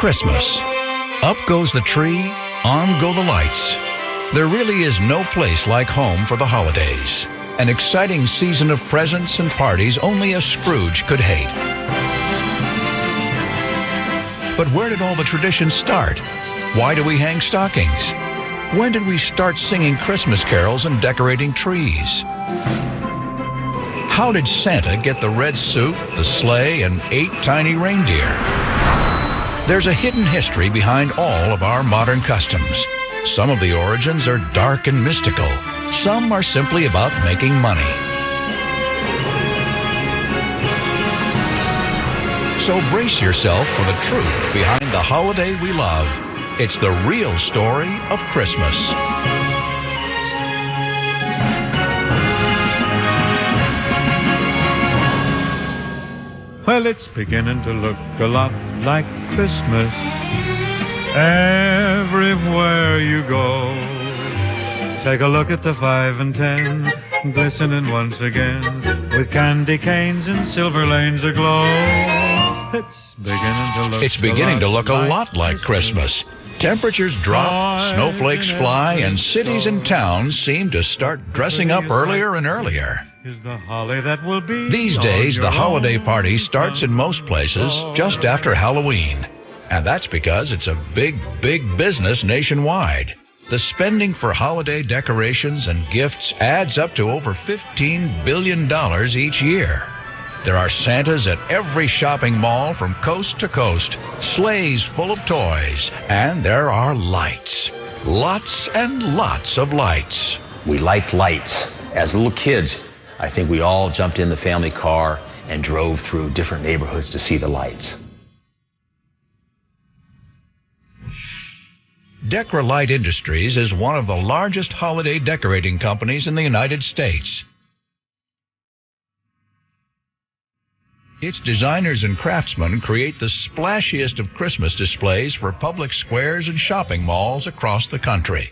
Christmas. Up goes the tree, on go the lights. There really is no place like home for the holidays. An exciting season of presents and parties only a Scrooge could hate. But where did all the traditions start? Why do we hang stockings? When did we start singing Christmas carols and decorating trees? How did Santa get the red suit, the sleigh, and 8 tiny reindeer? There's a hidden history behind all of our modern customs. Some of the origins are dark and mystical. Some are simply about making money. So brace yourself for the truth behind the holiday we love. It's the real story of Christmas. Well, it's beginning to look a lot like Christmas everywhere you go. Take a look at the 5 and 10, glistening once again, with candy canes and silver lanes aglow. It's beginning to look a lot like Christmas. Temperatures drop, snowflakes fly, and cities and towns seem to start dressing up earlier and earlier. These days, the holiday party starts in most places just after Halloween. And that's because it's a big, big business nationwide. The spending for holiday decorations and gifts adds up to over $15 billion each year. There are Santas at every shopping mall from coast to coast, sleighs full of toys, and there are lights. Lots and lots of lights. We liked lights. As little kids, I think we all jumped in the family car and drove through different neighborhoods to see the lights. Decra-Light Industries is one of the largest holiday decorating companies in the United States. Its designers and craftsmen create the splashiest of Christmas displays for public squares and shopping malls across the country.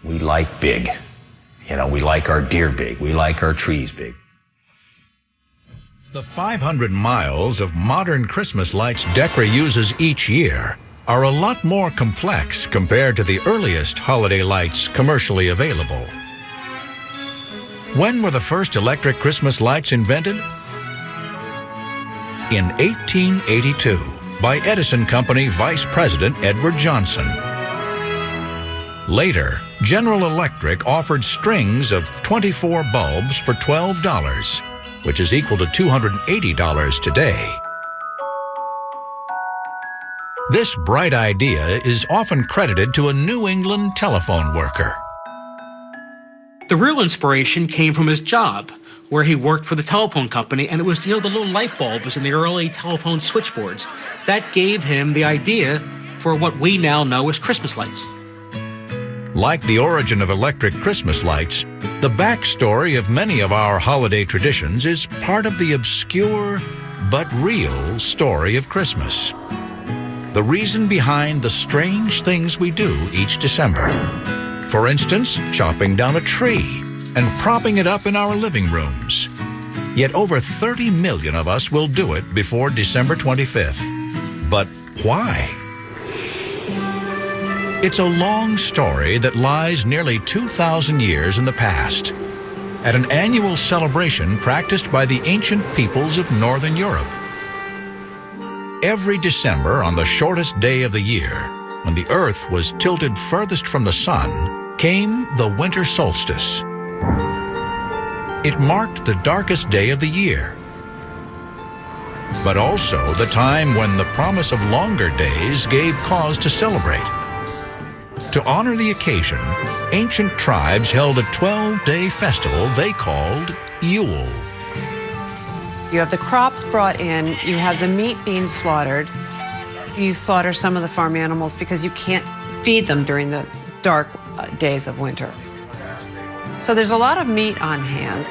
We like big. We like our deer big. We like our trees big. The 500 miles of modern Christmas lights Decra uses each year are a lot more complex compared to the earliest holiday lights commercially available. When were the first electric Christmas lights invented? In 1882, by Edison Company Vice President Edward Johnson. Later, General Electric offered strings of 24 bulbs for $12, which is equal to $280 today. This bright idea is often credited to a New England telephone worker. The real inspiration came from his job, where he worked for the telephone company, and it was, the little light bulbs in the early telephone switchboards. That gave him the idea for what we now know as Christmas lights. Like the origin of electric Christmas lights, the backstory of many of our holiday traditions is part of the obscure but real story of Christmas. The reason behind the strange things we do each December. For instance, chopping down a tree and propping it up in our living rooms. Yet over 30 million of us will do it before December 25th. But why? It's a long story that lies nearly 2,000 years in the past, at an annual celebration practiced by the ancient peoples of Northern Europe. Every December, on the shortest day of the year, when the earth was tilted furthest from the sun, came the winter solstice. It marked the darkest day of the year, but also the time when the promise of longer days gave cause to celebrate. To honor the occasion, ancient tribes held a 12-day festival they called Yule. You have the crops brought in, you have the meat being slaughtered. You slaughter some of the farm animals because you can't feed them during the dark days of winter. So there's a lot of meat on hand.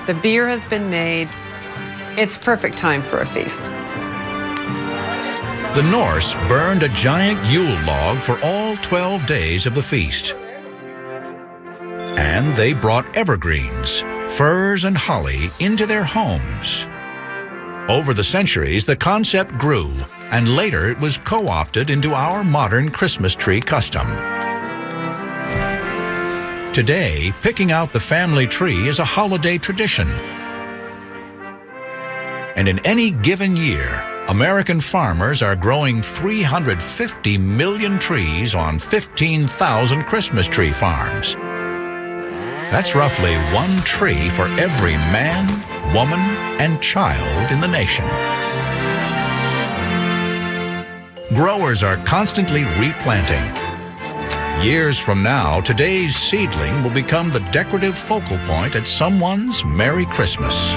The beer has been made. It's perfect time for a feast. The Norse burned a giant Yule log for all 12 days of the feast. And they brought evergreens, firs and holly into their homes. Over the centuries, the concept grew, and later it was co-opted into our modern Christmas tree custom. Today, picking out the family tree is a holiday tradition. And in any given year, American farmers are growing 350 million trees on 15,000 Christmas tree farms. That's roughly one tree for every man, woman, and child in the nation. Growers are constantly replanting. Years from now, today's seedling will become the decorative focal point at someone's Merry Christmas.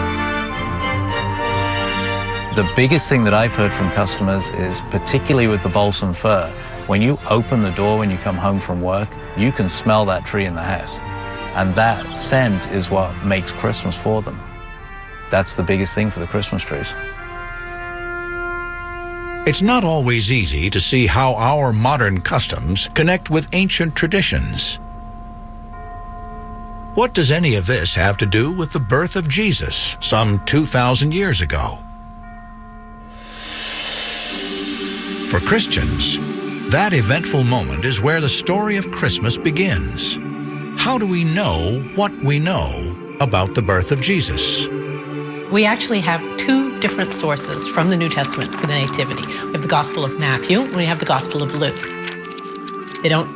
The biggest thing that I've heard from customers is, particularly with the balsam fir, when you open the door when you come home from work, you can smell that tree in the house. And that scent is what makes Christmas for them. That's the biggest thing for the Christmas trees. It's not always easy to see how our modern customs connect with ancient traditions. What does any of this have to do with the birth of Jesus some 2,000 years ago? For Christians, that eventful moment is where the story of Christmas begins. How do we know what we know about the birth of Jesus? We actually have two different sources from the New Testament for the Nativity. We have the Gospel of Matthew and we have the Gospel of Luke. They don't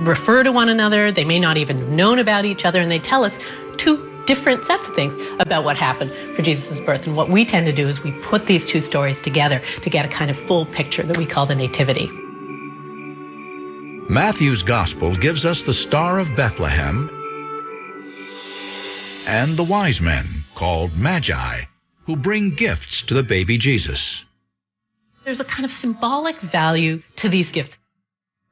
refer to one another, they may not even have known about each other, and they tell us two different sets of things about what happened for Jesus' birth. And what we tend to do is we put these two stories together to get a kind of full picture that we call the Nativity. Matthew's Gospel gives us the Star of Bethlehem and the wise men, called Magi, who bring gifts to the baby Jesus. There's a kind of symbolic value to these gifts.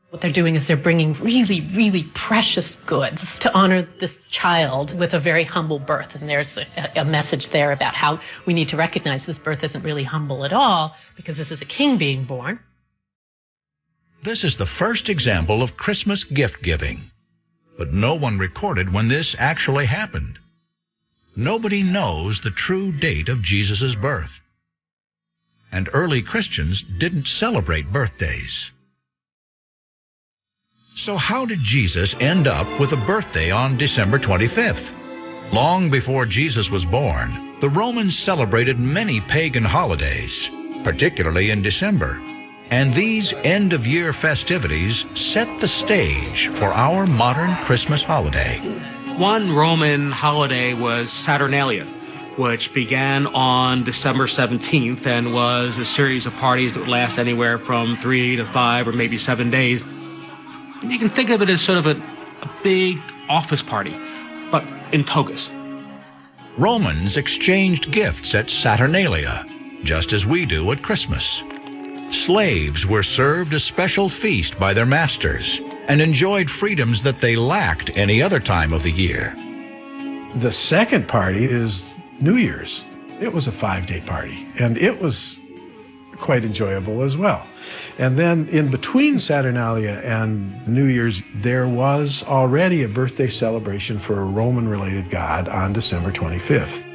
What they're doing is they're bringing really, really precious goods to honor this child with a very humble birth. And there's a message there about how we need to recognize this birth isn't really humble at all, because this is a king being born. This is the first example of Christmas gift-giving, but no one recorded when this actually happened. Nobody knows the true date of Jesus' birth. And early Christians didn't celebrate birthdays. So how did Jesus end up with a birthday on December 25th? Long before Jesus was born, the Romans celebrated many pagan holidays, particularly in December. And these end-of-year festivities set the stage for our modern Christmas holiday. One Roman holiday was Saturnalia, which began on December 17th and was a series of parties that would last anywhere from 3 to 5 or maybe 7 days. And you can think of it as sort of a big office party, but in togas. Romans exchanged gifts at Saturnalia, just as we do at Christmas. Slaves were served a special feast by their masters and enjoyed freedoms that they lacked any other time of the year. The second party is New Year's. It was a 5-day party, and it was quite enjoyable as well. And then in between Saturnalia and New Year's, there was already a birthday celebration for a Roman-related god on December 25th.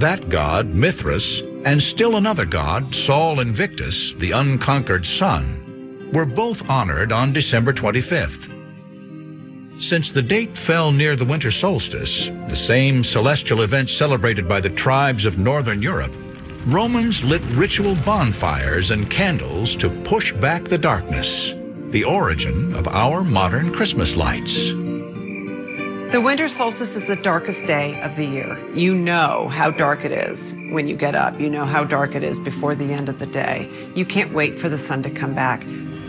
That god, Mithras, and still another god, Sol Invictus, the unconquered sun, were both honored on December 25th. Since the date fell near the winter solstice, the same celestial event celebrated by the tribes of northern Europe, Romans lit ritual bonfires and candles to push back the darkness, the origin of our modern Christmas lights. The winter solstice is the darkest day of the year. You know how dark it is when you get up. You know how dark it is before the end of the day. You can't wait for the sun to come back.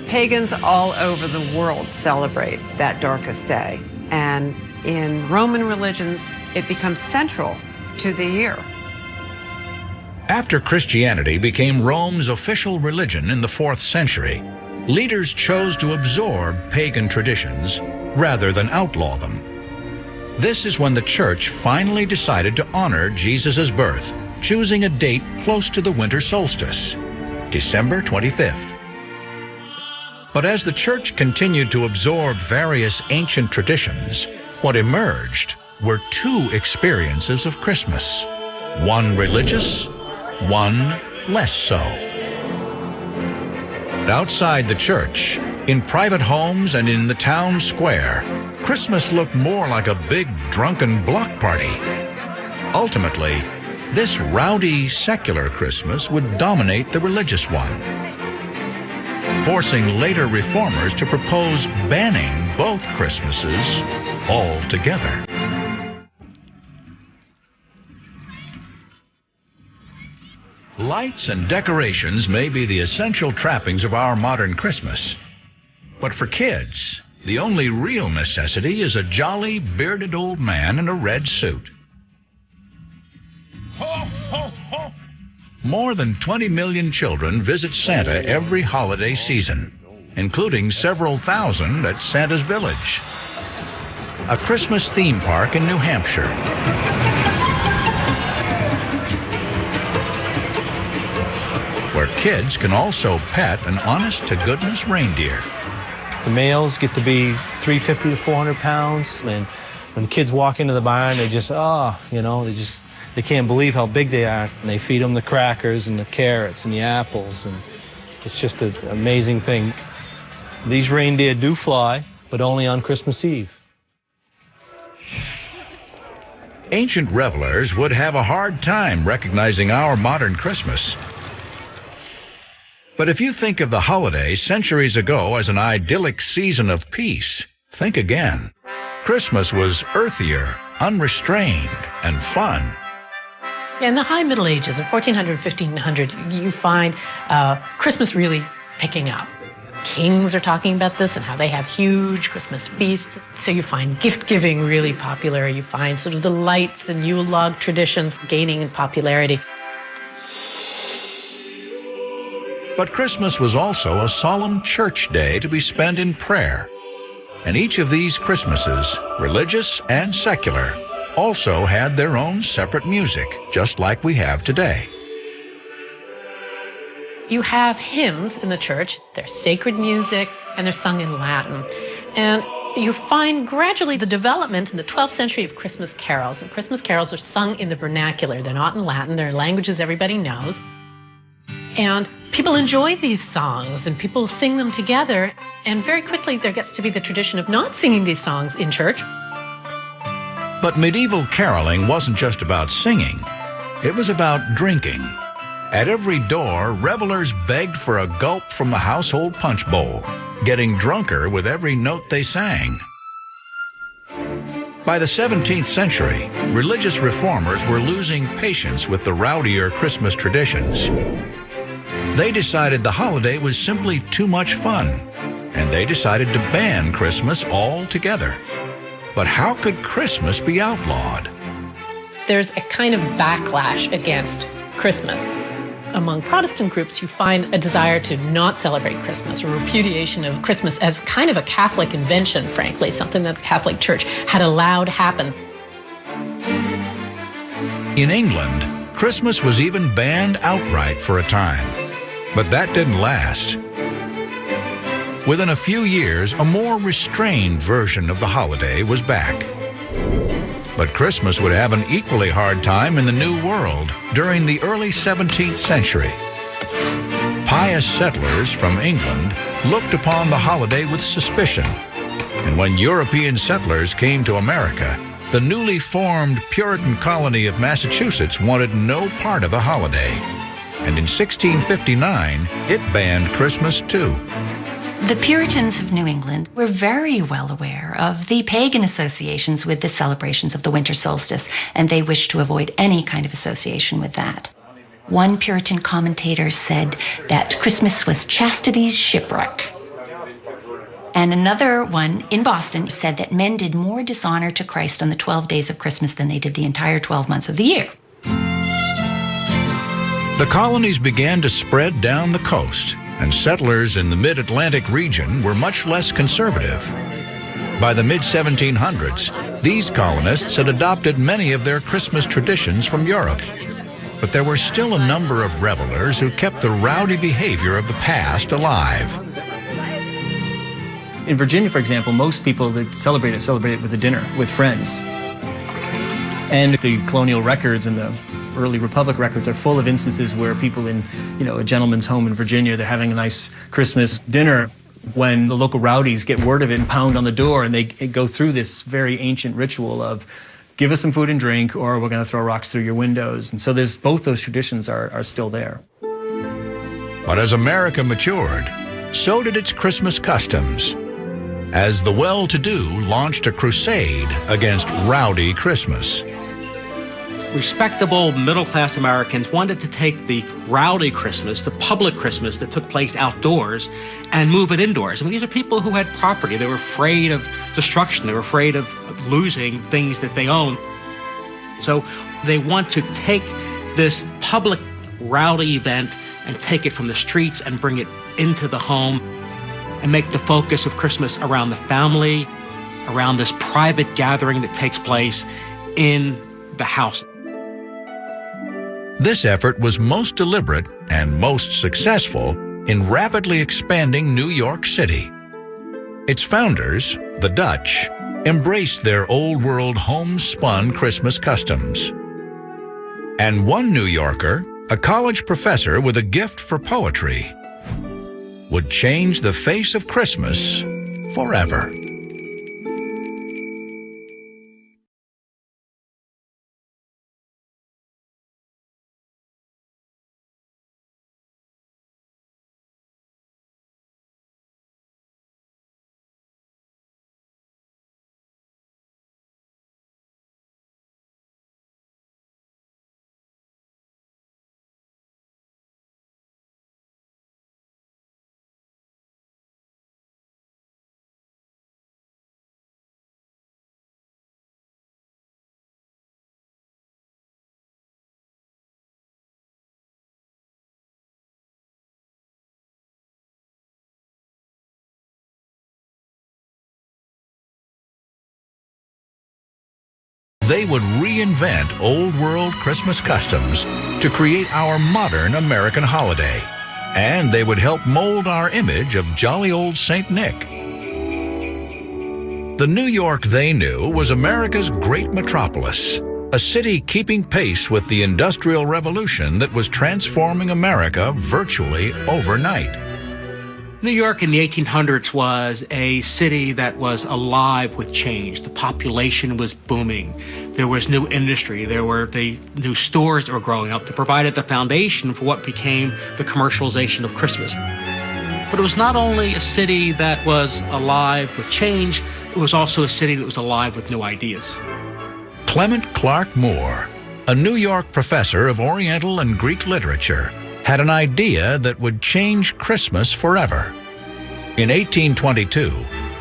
Pagans all over the world celebrate that darkest day. And in Roman religions, it becomes central to the year. After Christianity became Rome's official religion in the 4th century, leaders chose to absorb pagan traditions rather than outlaw them. This is when the church finally decided to honor Jesus' birth, choosing a date close to the winter solstice, December 25th. But as the church continued to absorb various ancient traditions, what emerged were two experiences of Christmas. One religious, one less so. Outside the church, in private homes and in the town square, Christmas looked more like a big drunken block party. Ultimately, this rowdy secular Christmas would dominate the religious one, forcing later reformers to propose banning both Christmases altogether. Lights and decorations may be the essential trappings of our modern Christmas. But for kids, the only real necessity is a jolly, bearded old man in a red suit. Ho, ho, ho. More than 20 million children visit Santa every holiday season, including several thousand at Santa's Village, a Christmas theme park in New Hampshire. Where kids can also pet an honest-to-goodness reindeer. The males get to be 350 to 400 pounds, and when kids walk into the barn, they just, they can't believe how big they are. And they feed them the crackers and the carrots and the apples, and it's just an amazing thing. These reindeer do fly, but only on Christmas Eve. Ancient revelers would have a hard time recognizing our modern Christmas. But if you think of the holiday centuries ago as an idyllic season of peace, think again. Christmas was earthier, unrestrained, and fun. In the high Middle Ages, in 1400, 1500, you find Christmas really picking up. Kings are talking about this and how they have huge Christmas feasts. So you find gift-giving really popular. You find sort of the lights and Yule log traditions gaining in popularity. But Christmas was also a solemn church day to be spent in prayer. And each of these Christmases, religious and secular, also had their own separate music, just like we have today. You have hymns in the church. They're sacred music, and they're sung in Latin. And you find gradually the development in the 12th century of Christmas carols. And Christmas carols are sung in the vernacular. They're not in Latin. They're languages everybody knows. And people enjoy these songs, and people sing them together. And very quickly, there gets to be the tradition of not singing these songs in church. But medieval caroling wasn't just about singing. It was about drinking. At every door, revelers begged for a gulp from the household punch bowl, getting drunker with every note they sang. By the 17th century, religious reformers were losing patience with the rowdier Christmas traditions. They decided the holiday was simply too much fun, and they decided to ban Christmas altogether. But how could Christmas be outlawed? There's a kind of backlash against Christmas. Among Protestant groups, you find a desire to not celebrate Christmas, a repudiation of Christmas as kind of a Catholic invention, frankly, something that the Catholic Church had allowed happen. In England, Christmas was even banned outright for a time. But that didn't last. Within a few years, a more restrained version of the holiday was back. But Christmas would have an equally hard time in the New World during the early 17th century. Pious settlers from England looked upon the holiday with suspicion. And when European settlers came to America, the newly formed Puritan colony of Massachusetts wanted no part of the holiday. And in 1659, it banned Christmas too. The Puritans of New England were very well aware of the pagan associations with the celebrations of the winter solstice, and they wished to avoid any kind of association with that. One Puritan commentator said that Christmas was chastity's shipwreck. And another one in Boston said that men did more dishonor to Christ on the 12 days of Christmas than they did the entire 12 months of the year. The colonies began to spread down the coast, and settlers in the mid-Atlantic region were much less conservative. By the mid-1700s, these colonists had adopted many of their Christmas traditions from Europe. But there were still a number of revelers who kept the rowdy behavior of the past alive. In Virginia, for example, most people that celebrate it with a dinner with friends. And the colonial records and the early Republic records are full of instances where people in, a gentleman's home in Virginia, they're having a nice Christmas dinner when the local rowdies get word of it and pound on the door, and they go through this very ancient ritual of give us some food and drink or we're going to throw rocks through your windows. And so both those traditions are still there. But as America matured, so did its Christmas customs, as the well-to-do launched a crusade against rowdy Christmas. Respectable middle-class Americans wanted to take the rowdy Christmas, the public Christmas that took place outdoors, and move it indoors. I mean, these are people who had property. They were afraid of destruction. They were afraid of losing things that they own. So they want to take this public rowdy event and take it from the streets and bring it into the home and make the focus of Christmas around the family, around this private gathering that takes place in the house. This effort was most deliberate and most successful in rapidly expanding New York City. Its founders, the Dutch, embraced their old-world homespun Christmas customs. And one New Yorker, a college professor with a gift for poetry, would change the face of Christmas forever. They would reinvent old-world Christmas customs to create our modern American holiday, and they would help mold our image of jolly old Saint Nick. The New York they knew was America's great metropolis, a city keeping pace with the Industrial Revolution that was transforming America virtually overnight. New York in the 1800s was a city that was alive with change. The population was booming. There was new industry. There were the new stores that were growing up that provided the foundation for what became the commercialization of Christmas. But it was not only a city that was alive with change, it was also a city that was alive with new ideas. Clement Clark Moore, a New York professor of Oriental and Greek literature, had an idea that would change Christmas forever. In 1822,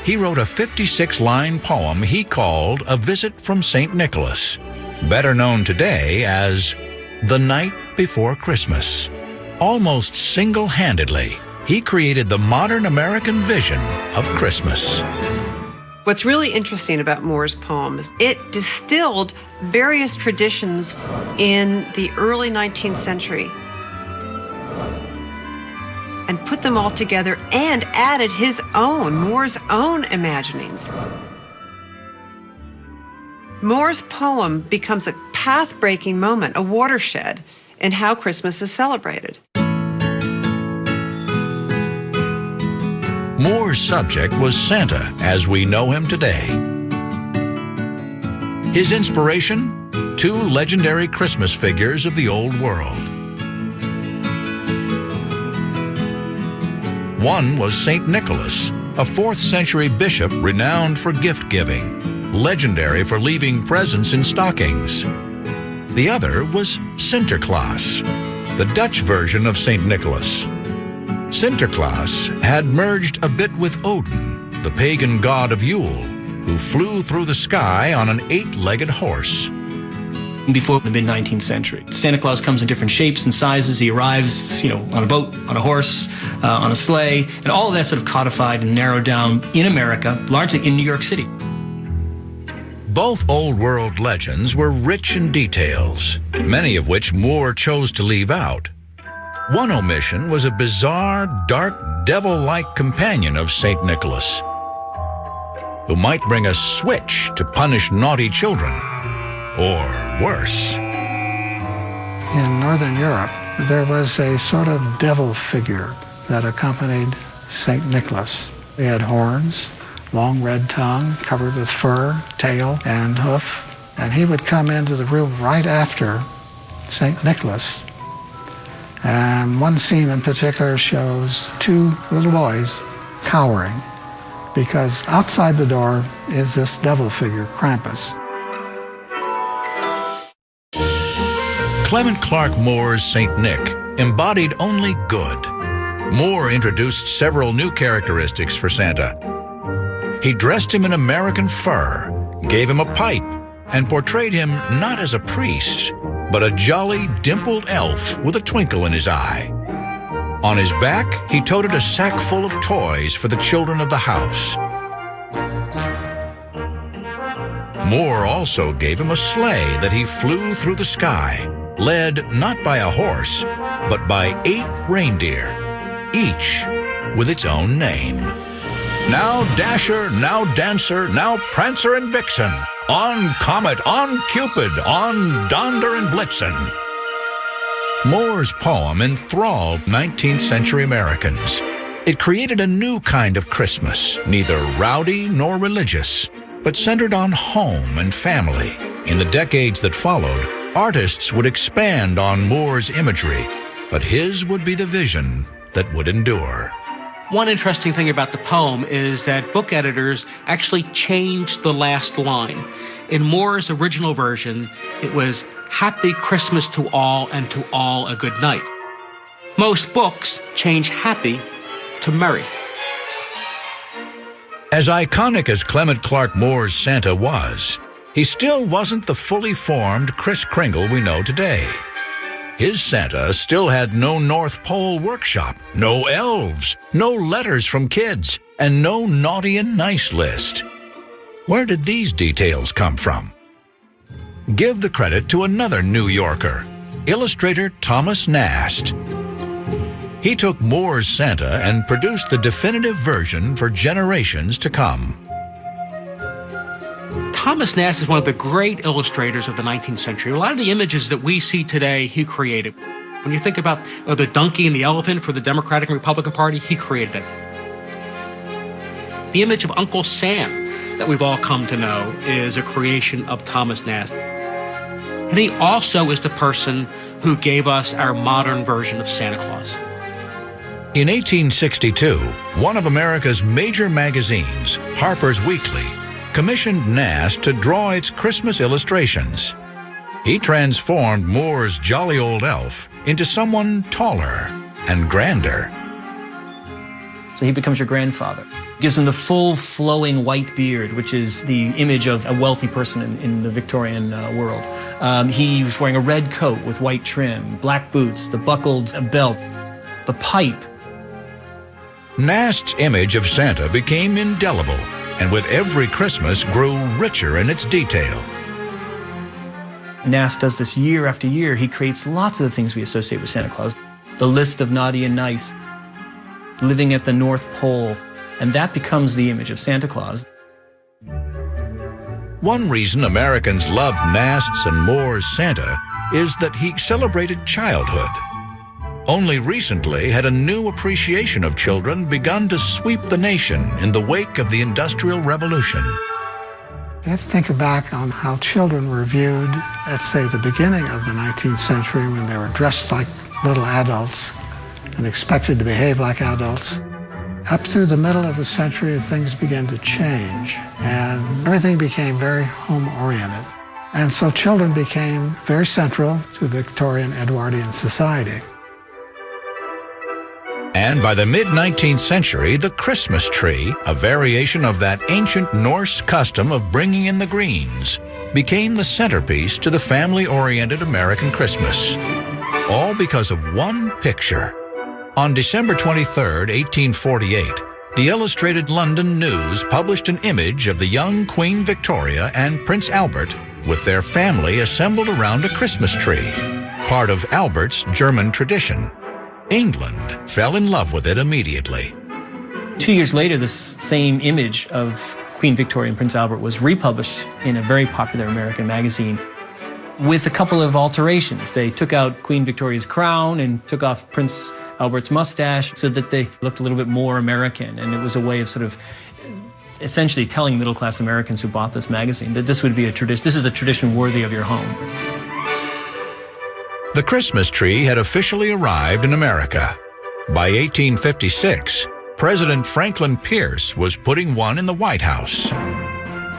he wrote a 56-line poem he called A Visit from St. Nicholas, better known today as The Night Before Christmas. Almost single-handedly, he created the modern American vision of Christmas. What's really interesting about Moore's poem is it distilled various traditions in the early 19th century and put them all together and added Moore's own imaginings. Moore's poem becomes a path-breaking moment, a watershed in how Christmas is celebrated. Moore's subject was Santa as we know him today. His inspiration? Two legendary Christmas figures of the old world. One was St. Nicholas, a 4th century bishop renowned for gift-giving, legendary for leaving presents in stockings. The other was Santa Claus, the Dutch version of St. Nicholas. Santa Claus had merged a bit with Odin, the pagan god of Yule, who flew through the sky on an 8-legged horse. Before the mid-19th century, Santa Claus comes in different shapes and sizes. He arrives, on a boat, on a horse, on a sleigh, and all of that sort of codified and narrowed down in America, largely in New York City. Both old world legends were rich in details, many of which Moore chose to leave out. One omission was a bizarre, dark, devil-like companion of St. Nicholas, who might bring a switch to punish naughty children, or worse. In Northern Europe, there was a sort of devil figure that accompanied St. Nicholas. He had horns, long red tongue, covered with fur, tail, and hoof, and he would come into the room right after St. Nicholas. And one scene in particular shows two little boys cowering because outside the door is this devil figure, Krampus. Clement Clark Moore's St. Nick embodied only good. Moore introduced several new characteristics for Santa. He dressed him in American fur, gave him a pipe, and portrayed him not as a priest, but a jolly, dimpled elf with a twinkle in his eye. On his back, he toted a sack full of toys for the children of the house. Moore also gave him a sleigh that he flew through the sky, led not by a horse, but by 8 reindeer, each with its own name. Now Dasher, now Dancer, now Prancer and Vixen, on Comet, on Cupid, on Donder and Blitzen. Moore's poem enthralled 19th century Americans. It created a new kind of Christmas, neither rowdy nor religious, but centered on home and family. In the decades that followed, artists would expand on Moore's imagery, but his would be the vision that would endure. One interesting thing about the poem is that book editors actually changed the last line. In Moore's original version, it was, "Happy Christmas to all, and to all a good night." Most books change happy to merry. As iconic as Clement Clark Moore's Santa was, he still wasn't the fully formed Kris Kringle we know today. His Santa still had no North Pole workshop, no elves, no letters from kids, and no naughty and nice list. Where did these details come from? Give the credit to another New Yorker, illustrator Thomas Nast. He took Moore's Santa and produced the definitive version for generations to come. Thomas Nast is one of the great illustrators of the 19th century. A lot of the images that we see today, he created. When you think about the donkey and the elephant for the Democratic and Republican Party, he created it. The image of Uncle Sam that we've all come to know is a creation of Thomas Nast. And he also is the person who gave us our modern version of Santa Claus. In 1862, one of America's major magazines, Harper's Weekly, commissioned Nast to draw its Christmas illustrations. He transformed Moore's jolly old elf into someone taller and grander. So he becomes your grandfather. Gives him the full flowing white beard, which is the image of a wealthy person in the Victorian world. He was wearing a red coat with white trim, black boots, the buckled belt, the pipe. Nast's image of Santa became indelible, and with every Christmas grew richer in its detail. Nast does this year after year. He creates lots of the things we associate with Santa Claus. The list of naughty and nice, living at the North Pole, and that becomes the image of Santa Claus. One reason Americans loved Nast's and Moore's Santa is that he celebrated childhood. Only recently had a new appreciation of children begun to sweep the nation in the wake of the Industrial Revolution. You have to think back on how children were viewed at, say, the beginning of the 19th century when they were dressed like little adults and expected to behave like adults. Up through the middle of the century, things began to change, and everything became very home-oriented. And so children became very central to Victorian Edwardian society. And by the mid-19th century, the Christmas tree, a variation of that ancient Norse custom of bringing in the greens, became the centerpiece to the family-oriented American Christmas. All because of one picture. On December 23, 1848, the Illustrated London News published an image of the young Queen Victoria and Prince Albert with their family assembled around a Christmas tree, part of Albert's German tradition. England fell in love with it immediately. 2 years later, this same image of Queen Victoria and Prince Albert was republished in a very popular American magazine. with a couple of alterations. They took out Queen Victoria's crown and took off Prince Albert's mustache so that they looked a little bit more American, and it was a way of sort of essentially telling middle-class Americans who bought this magazine that this would be a tradition. This is a tradition worthy of your home. The Christmas tree had officially arrived in America. By 1856, President Franklin Pierce was putting one in the White House.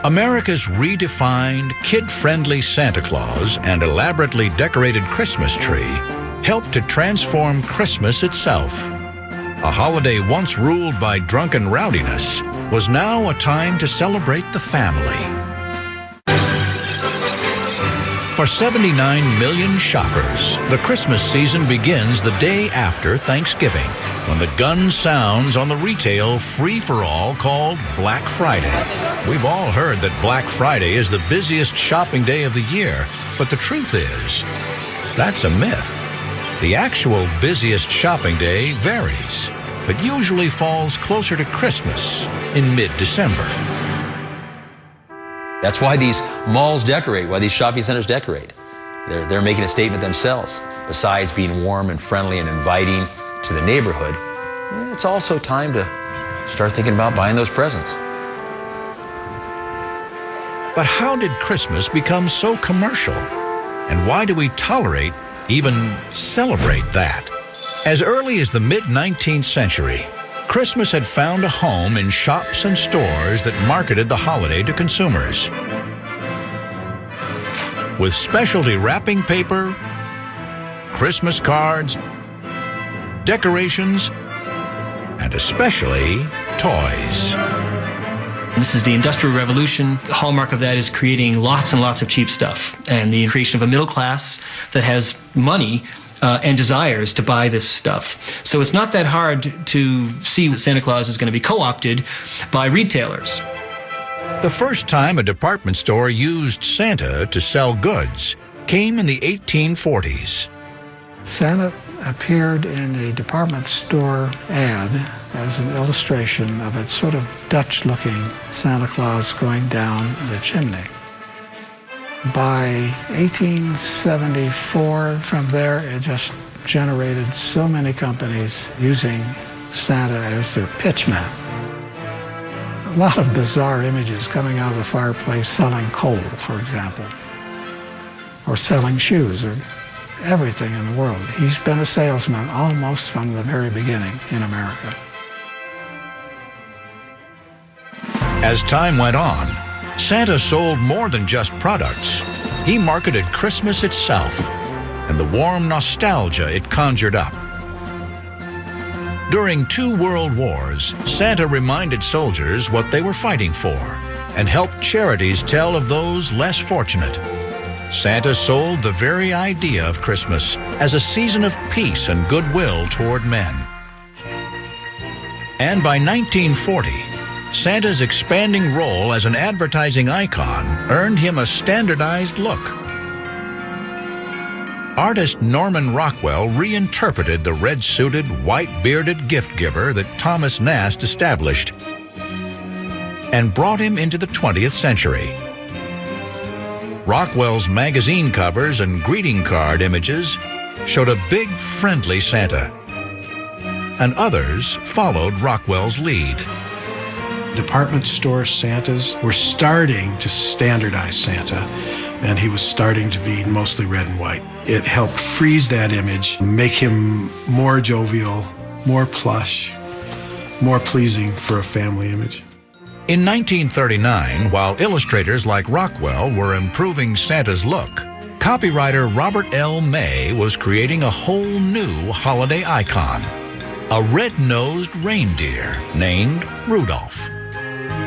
America's redefined, kid-friendly Santa Claus and elaborately decorated Christmas tree helped to transform Christmas itself. A holiday once ruled by drunken rowdiness was now a time to celebrate the family. For 79 million shoppers, the Christmas season begins the day after Thanksgiving, when the gun sounds on the retail free-for-all called Black Friday. We've all heard that Black Friday is the busiest shopping day of the year, but the truth is, that's a myth. The actual busiest shopping day varies, but usually falls closer to Christmas in mid-December. That's why these malls decorate, why these shopping centers decorate. They're making a statement themselves. Besides being warm and friendly and inviting to the neighborhood, it's also time to start thinking about buying those presents. But how did Christmas become so commercial? And why do we tolerate, even celebrate that? As early as the mid-19th century, Christmas had found a home in shops and stores that marketed the holiday to consumers. With specialty wrapping paper, Christmas cards, decorations, and especially toys. This is the Industrial Revolution. The hallmark of that is creating lots and lots of cheap stuff, and the creation of a middle class that has money and desires to buy this stuff. So it's not that hard to see that Santa Claus is going to be co-opted by retailers. The first time a department store used Santa to sell goods came in the 1840s. Santa appeared in a department store ad as an illustration of a sort of Dutch-looking Santa Claus going down the chimney. By 1874, from there, it just generated so many companies using Santa as their pitchman. A lot of bizarre images coming out of the fireplace selling coal, for example, or selling shoes, or everything in the world. He's been a salesman almost from the very beginning in America. As time went on, Santa sold more than just products. He marketed Christmas itself and the warm nostalgia it conjured up. During 2 world wars, Santa reminded soldiers what they were fighting for and helped charities tell of those less fortunate. Santa sold the very idea of Christmas as a season of peace and goodwill toward men. And by 1940, Santa's expanding role as an advertising icon earned him a standardized look. Artist Norman Rockwell reinterpreted the red-suited, white-bearded gift giver that Thomas Nast established and brought him into the 20th century. Rockwell's magazine covers and greeting card images showed a big, friendly Santa, and others followed Rockwell's lead. Department store Santas were starting to standardize Santa, and he was starting to be mostly red and white. It helped freeze that image, make him more jovial, more plush, more pleasing for a family image. In 1939, while illustrators like Rockwell were improving Santa's look, copywriter Robert L. May was creating a whole new holiday icon, a red-nosed reindeer named Rudolph.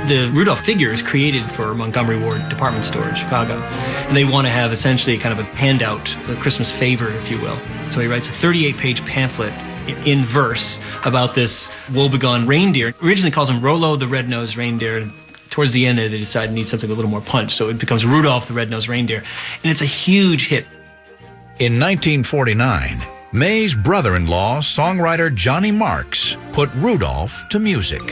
The Rudolph figure is created for Montgomery Ward department store in Chicago. And they want to have essentially kind of a handout, a Christmas favor, if you will. So he writes a 38-page pamphlet in verse about this woebegone reindeer. Originally calls him Rollo the Red-Nosed Reindeer. Towards the end, they decided to need something with a little more punch, so it becomes Rudolph the Red-Nosed Reindeer. And it's a huge hit. In 1949, May's brother-in-law, songwriter Johnny Marks, put Rudolph to music.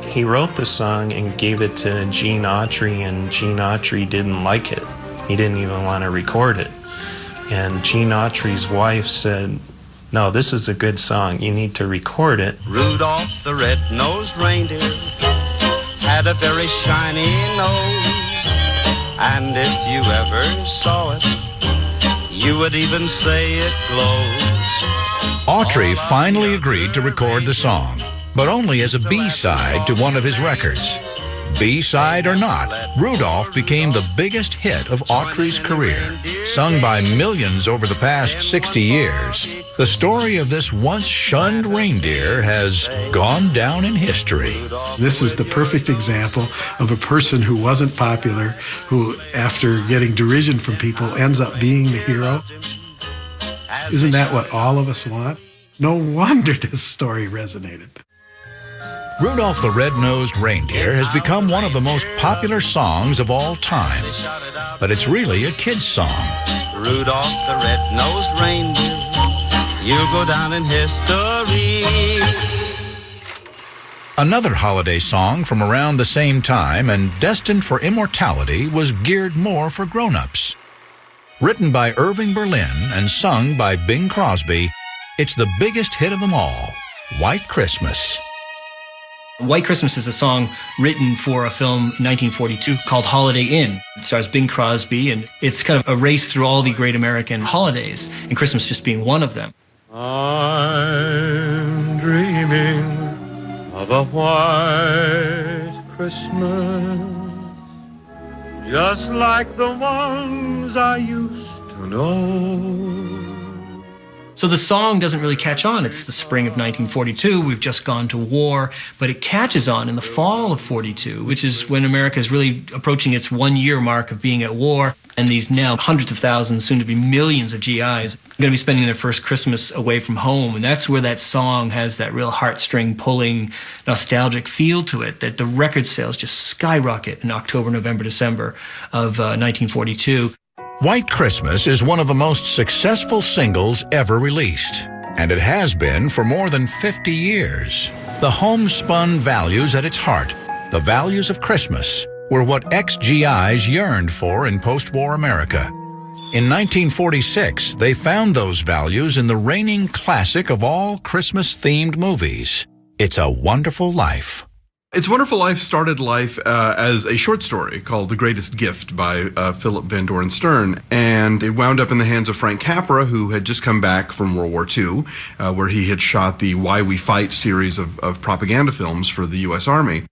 He wrote the song and gave it to Gene Autry, and Gene Autry didn't like it. He didn't even want to record it. And Gene Autry's wife said, no, this is a good song. You need to record it. Rudolph the red-nosed reindeer had a very shiny nose. And if you ever saw it, you would even say it glows. Autry finally agreed to record the song, but only as a B-side to one of his records. B-side or not, Rudolph became the biggest hit of Autry's career. Sung by millions over the past 60 years, the story of this once shunned reindeer has gone down in history. This is the perfect example of a person who wasn't popular, who, after getting derision from people, ends up being the hero. Isn't that what all of us want? No wonder this story resonated. Rudolph the Red-Nosed Reindeer has become one of the most popular songs of all time, but it's really a kid's song. Rudolph the red-nosed reindeer, you'll go down in history. Another holiday song from around the same time and destined for immortality was geared more for grown-ups. Written by Irving Berlin and sung by Bing Crosby, it's the biggest hit of them all, White Christmas. White Christmas is a song written for a film in 1942 called Holiday Inn. It stars Bing Crosby, and it's kind of a race through all the great American holidays, and Christmas just being one of them. I'm dreaming of a white Christmas, just like the ones I used to know. So the song doesn't really catch on. It's the spring of 1942. We've just gone to war, but it catches on in the fall of 42, which is when America is really approaching its 1-year mark of being at war. And these now hundreds of thousands, soon to be millions of GIs, are going to be spending their first Christmas away from home. And that's where that song has that real heartstring pulling, nostalgic feel to it, that the record sales just skyrocket in October, November, December of 1942. White Christmas is one of the most successful singles ever released, and it has been for more than 50 years. The homespun values at its heart, the values of Christmas, were what ex-GIs yearned for in post-war America. In 1946, they found those values in the reigning classic of all Christmas-themed movies, It's a Wonderful Life. It's a Wonderful Life started life as a short story called The Greatest Gift by Philip Van Doren Stern, and it wound up in the hands of Frank Capra, who had just come back from World War II, where he had shot the Why We Fight series of propaganda films for the U.S. Army.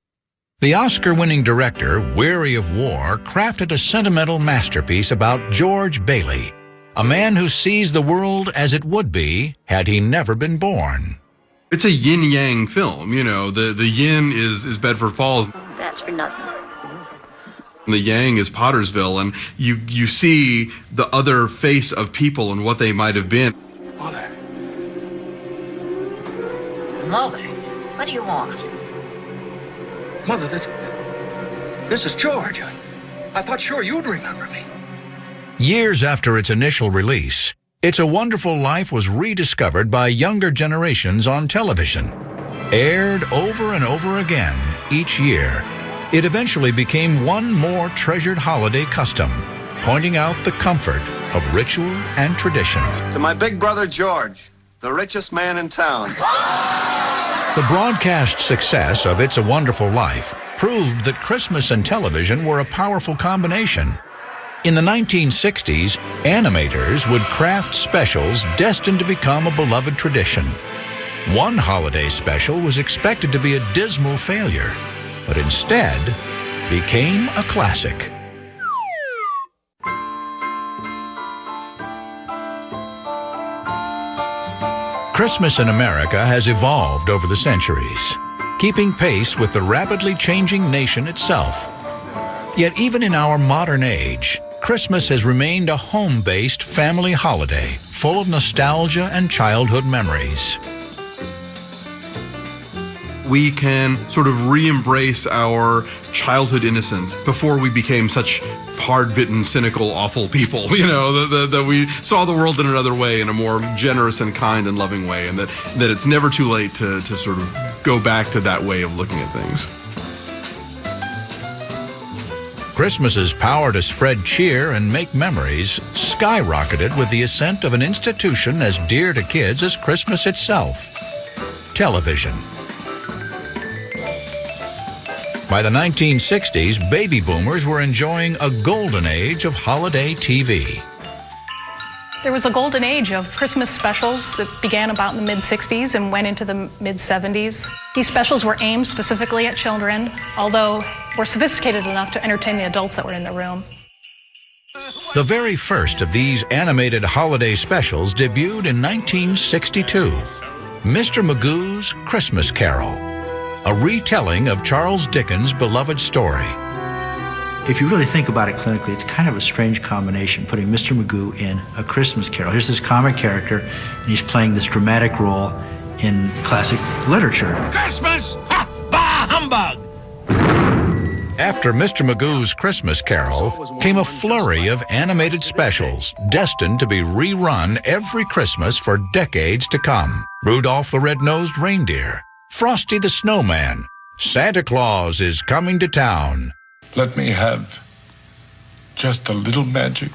The Oscar-winning director, weary of war, crafted a sentimental masterpiece about George Bailey, a man who sees the world as it would be had he never been born. It's a yin-yang film, you know. The yin is Bedford Falls. That's for nothing. And the yang is Pottersville, and you see the other face of people and what they might have been. Mother. Mother, what do you want? Mother, this is George. I thought sure you'd remember me. Years after its initial release, It's a Wonderful Life was rediscovered by younger generations on television. Aired over and over again each year, it eventually became one more treasured holiday custom, pointing out the comfort of ritual and tradition. To my big brother George, the richest man in town. The broadcast success of It's a Wonderful Life proved that Christmas and television were a powerful combination. In the 1960s, animators would craft specials destined to become a beloved tradition. One holiday special was expected to be a dismal failure, but instead became a classic. Christmas in America has evolved over the centuries, keeping pace with the rapidly changing nation itself. Yet even in our modern age, Christmas has remained a home-based family holiday full of nostalgia and childhood memories. We can sort of re-embrace our childhood innocence before we became such hard-bitten, cynical, awful people, you know, that we saw the world in another way, in a more generous and kind and loving way, and that it's never too late to sort of go back to that way of looking at things. Christmas's power to spread cheer and make memories skyrocketed with the ascent of an institution as dear to kids as Christmas itself: television. By the 1960s, baby boomers were enjoying a golden age of holiday TV. There was a golden age of Christmas specials that began about in the mid-60s and went into the mid-70s. These specials were aimed specifically at children, although were sophisticated enough to entertain the adults that were in the room. The very first of these animated holiday specials debuted in 1962, Mr. Magoo's Christmas Carol, a retelling of Charles Dickens' beloved story. If you really think about it clinically, it's kind of a strange combination, putting Mr. Magoo in A Christmas Carol. Here's this comic character, and he's playing this dramatic role in classic literature. Christmas! Ha! Bah! Humbug! After Mr. Magoo's Christmas Carol came a flurry of animated specials destined to be rerun every Christmas for decades to come. Rudolph the Red-Nosed Reindeer, Frosty the Snowman, Santa Claus is Coming to Town. Let me have just a little magic.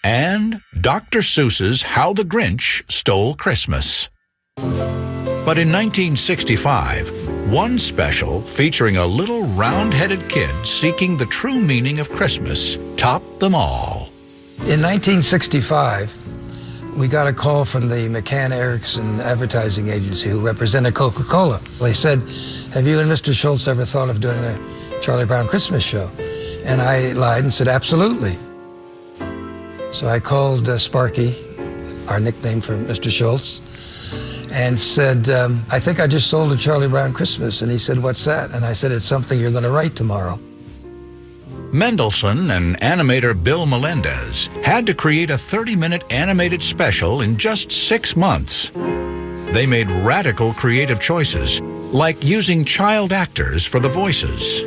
And Dr. Seuss's How the Grinch Stole Christmas. But in 1965, one special featuring a little round-headed kid seeking the true meaning of Christmas topped them all. In 1965, we got a call from the McCann Erickson advertising agency who represented Coca-Cola. They said, have you and Mr. Schultz ever thought of doing a Charlie Brown Christmas show? And I lied and said, absolutely. So I called Sparky, our nickname for Mr. Schultz, and said, I think I just sold a Charlie Brown Christmas. And he said, what's that? And I said, it's something you're going to write tomorrow. Mendelssohn and animator Bill Melendez had to create a 30-minute animated special in just 6 months. They made radical creative choices, like using child actors for the voices.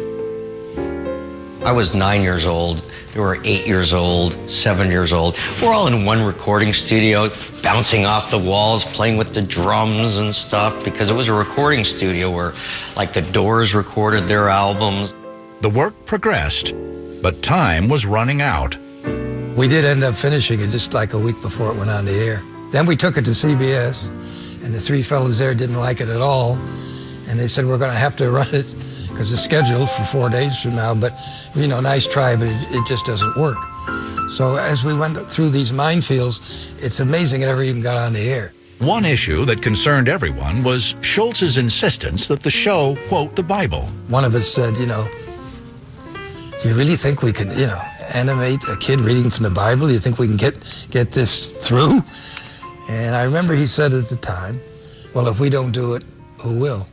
I was 9 years old. They were 8 years old, 7 years old. We're all in one recording studio, bouncing off the walls, playing with the drums and stuff, because it was a recording studio where, like, the Doors recorded their albums. The work progressed, but time was running out. We did end up finishing it just like a week before it went on the air. Then we took it to CBS, and the three fellas there didn't like it at all. And they said, we're going to have to run it because it's scheduled for 4 days from now. But, you know, nice try, but it just doesn't work. So as we went through these minefields, it's amazing it ever even got on the air. One issue that concerned everyone was Schultz's insistence that the show quote the Bible. One of us said, you know, do you really think we can, you know, animate a kid reading from the Bible? Do you think we can get this through? And I remember he said at the time, well, if we don't do it, who will?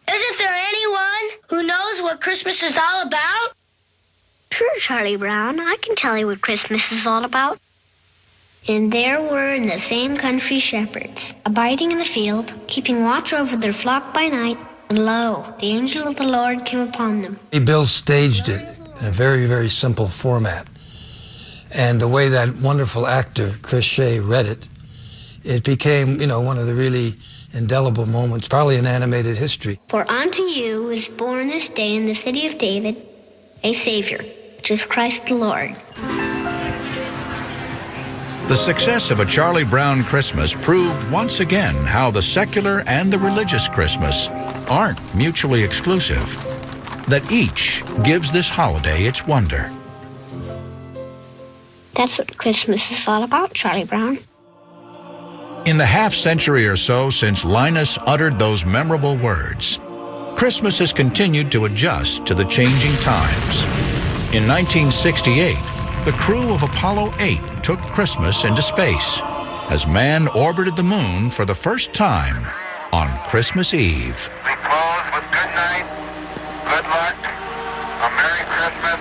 Isn't there anyone who knows what Christmas is all about? Sure, Charlie Brown. I can tell you what Christmas is all about. And there were in the same country shepherds, abiding in the field, keeping watch over their flock by night. And lo, the angel of the Lord came upon them. Bill staged it in a very, very simple format. And the way that wonderful actor, Chris Shea, read it, it became, you know, one of the really indelible moments, probably in animated history. For unto you is born this day in the city of David a Savior, which is Christ the Lord. The success of A Charlie Brown Christmas proved once again how the secular and the religious Christmas aren't mutually exclusive, that each gives this holiday its wonder. That's what Christmas is all about, Charlie Brown. In the half-century or so since Linus uttered those memorable words, Christmas has continued to adjust to the changing times. In 1968, the crew of Apollo 8 took Christmas into space as man orbited the moon for the first time on Christmas Eve. We close with good night, good luck, a Merry Christmas,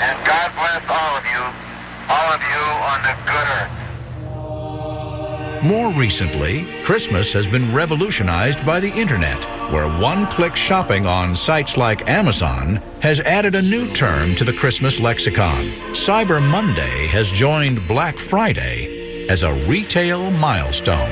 and God bless all of you on the good earth. More recently, Christmas has been revolutionized by the internet, where one-click shopping on sites like Amazon has added a new term to the Christmas lexicon. Cyber Monday has joined Black Friday as a retail milestone.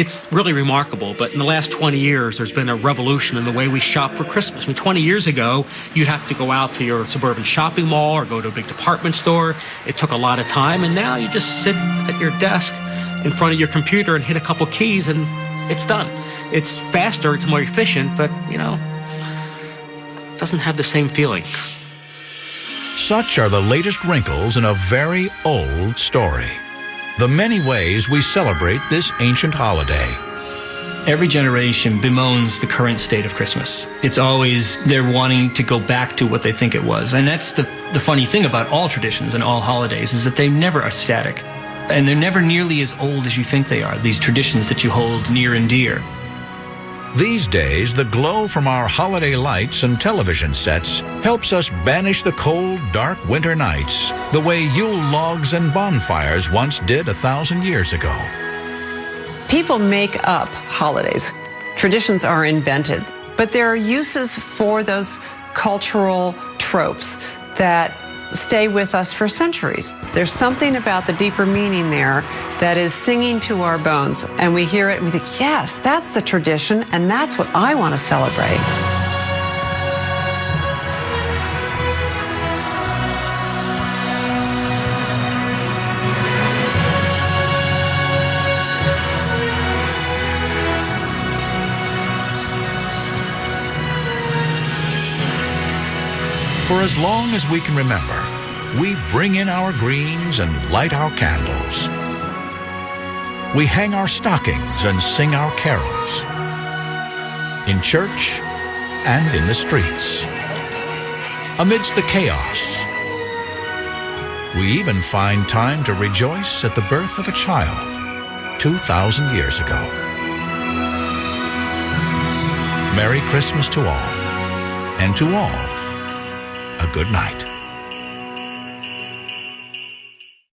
It's really remarkable, but in the last 20 years, there's been a revolution in the way we shop for Christmas. I mean, 20 years ago, you'd have to go out to your suburban shopping mall or go to a big department store. It took a lot of time, and now you just sit at your desk in front of your computer and hit a couple keys, and it's done. It's faster, it's more efficient, but, you know, it doesn't have the same feeling. Such are the latest wrinkles in a very old story. The many ways we celebrate this ancient holiday. Every generation bemoans the current state of Christmas. It's always they're wanting to go back to what they think it was. And that's the funny thing about all traditions and all holidays, is that they never are static. And they're never nearly as old as you think they are, these traditions that you hold near and dear. These days, the glow from our holiday lights and television sets helps us banish the cold, dark winter nights, the way Yule logs and bonfires once did 1,000 years ago. People make up holidays. Traditions are invented, but there are uses for those cultural tropes that stay with us for centuries. There's something about the deeper meaning there that is singing to our bones, and we hear it and we think, yes, that's the tradition, and that's what I want to celebrate. For as long as we can remember, we bring in our greens and light our candles. We hang our stockings and sing our carols. In church and in the streets. Amidst the chaos. We even find time to rejoice at the birth of a child 2,000 years ago. Merry Christmas to all, and to all, a good night.